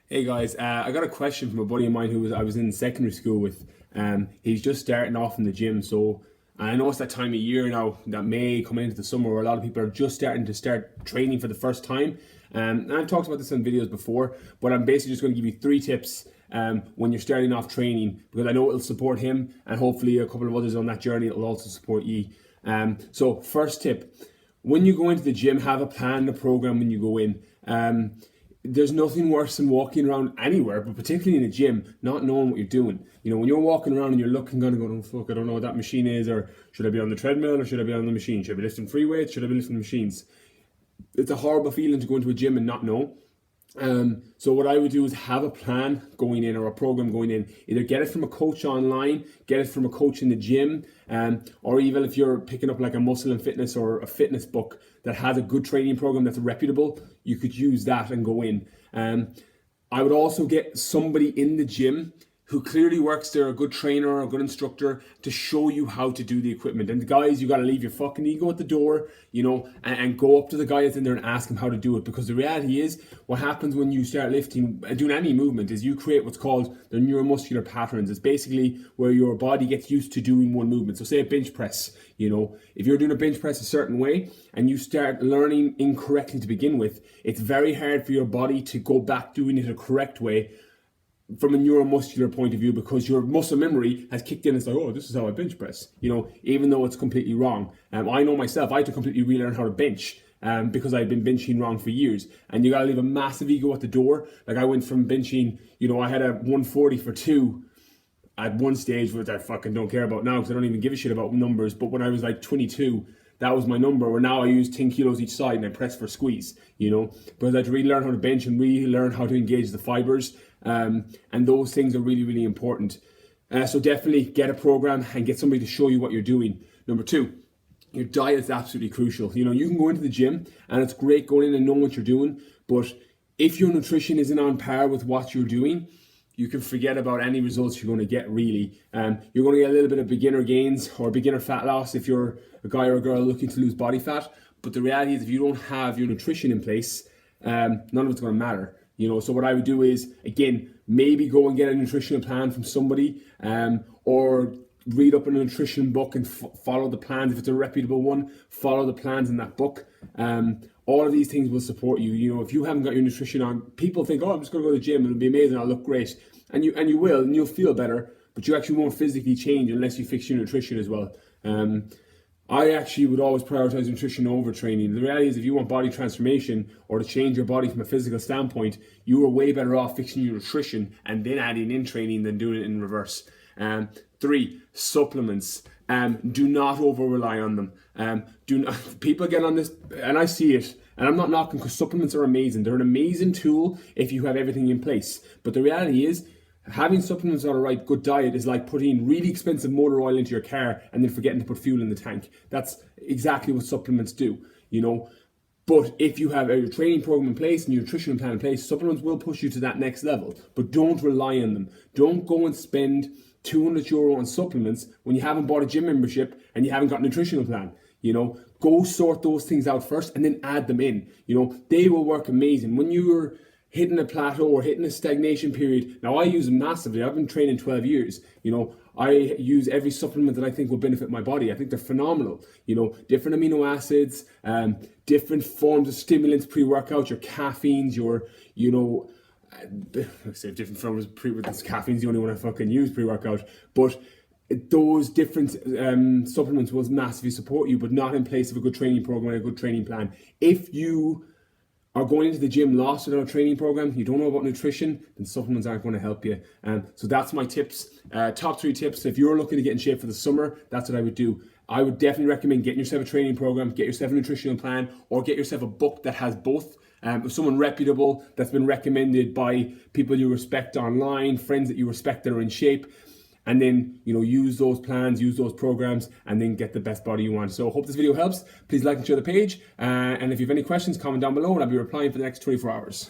Hey guys, I got a question from a buddy of mine I was in secondary school with. He's just starting off in the gym, so I know it's that time of year now that May coming into the summer where a lot of people are just starting to start training for the first time. And I've talked about this in videos before, but I'm basically just going to give you 3 tips when you're starting off training because I know it'll support him and hopefully a couple of others on that journey. It'll also support you. So first tip: when you go into the gym, have a plan, a program when you go in. There's nothing worse than walking around anywhere, but particularly in a gym, not knowing what you're doing. You know, when you're walking around and you're looking, kind of going, oh fuck, I don't know what that machine is, or should I be on the treadmill or should I be on the machine? Should I be lifting free weights? Should I be lifting machines? It's a horrible feeling to go into a gym and not know. So what I would do is have a plan going in or a program going in. Either get it from a coach online, get it from a coach in the gym, or even if you're picking up like a muscle and fitness or a fitness book that has a good training program that's reputable, you could use that and go in. I would also get somebody in the gym who clearly works there, a good trainer or a good instructor, to show you how to do the equipment. And the guys, you got to leave your fucking ego at the door, you know, and go up to the guy that's in there and ask him how to do it. Because the reality is, what happens when you start lifting and doing any movement is you create what's called the neuromuscular patterns. It's basically where your body gets used to doing one movement. So say a bench press, you know, if you're doing a bench press a certain way and you start learning incorrectly to begin with, it's very hard for your body to go back doing it a correct way from a neuromuscular point of view, because your muscle memory has kicked in. It's like, oh, this is how I bench press, you know, even though it's completely wrong. I know myself, I had to completely relearn how to bench because I'd been benching wrong for years. And you got to leave a massive ego at the door. Like I went from benching, you know, I had a 140 for 2 at one stage, which I fucking don't care about now because I don't even give a shit about numbers. But when I was like 22, that was my number, where now I use 10 kilos each side and I press for squeeze, you know, because I had to really learn how to bench and really learn how to engage the fibers. And those things are really, really important. So definitely get a program and get somebody to show you what you're doing. Number 2, your diet is absolutely crucial. You know, you can go into the gym and it's great going in and knowing what you're doing, but if your nutrition isn't on par with what you're doing, you can forget about any results you're going to get, really. You're going to get a little bit of beginner gains or beginner fat loss if you're a guy or a girl looking to lose body fat. But the reality is, if you don't have your nutrition in place, none of it's going to matter. You know, so what I would do is, again, maybe go and get a nutritional plan from somebody, or read up a nutrition book and follow the plans. If it's a reputable one, follow the plans in that book. All of these things will support you. You know, if you haven't got your nutrition on, people think, oh, I'm just going to go to the gym and it'll be amazing, I'll look great. And you will, and you'll feel better, but you actually won't physically change unless you fix your nutrition as well. I actually would always prioritize nutrition over training. The reality is, if you want body transformation or to change your body from a physical standpoint, you are way better off fixing your nutrition and then adding in training than doing it in reverse. 3, supplements. Do not over rely on them. People get on this, and I see it, and I'm not knocking, because supplements are amazing. They're an amazing tool if you have everything in place. But the reality is, having supplements on a right good diet is like putting really expensive motor oil into your car and then forgetting to put fuel in the tank. That's exactly what supplements do, you know. But if you have a training program in place and your nutrition plan in place, supplements will push you to that next level. But don't rely on them. Don't go and spend €200 on supplements when you haven't bought a gym membership and you haven't got a nutritional plan. You know, go sort those things out first and then add them in. You know, they will work amazing. When you're hitting a plateau or hitting a stagnation period, now I use them massively. I've been training 12 years. You know, I use every supplement that I think will benefit my body. I think they're phenomenal. You know, different amino acids, different forms of stimulants, pre-workout, your caffeines, your, you know, I say different forms of caffeine's the only one I fucking use pre-workout, but those different supplements will massively support you, but not in place of a good training program and a good training plan. If you are going into the gym lost without a training program, you don't know about nutrition, then supplements aren't going to help you. So that's my tips. Top 3 tips. If you're looking to get in shape for the summer, that's what I would do. I would definitely recommend getting yourself a training program, get yourself a nutritional plan, or get yourself a book that has both. Someone reputable that's been recommended by people you respect online, friends that you respect that are in shape. And then, you know, use those plans, use those programs, and then get the best body you want. So I hope this video helps. Please like and share the page. And if you have any questions, comment down below, and I'll be replying for the next 24 hours.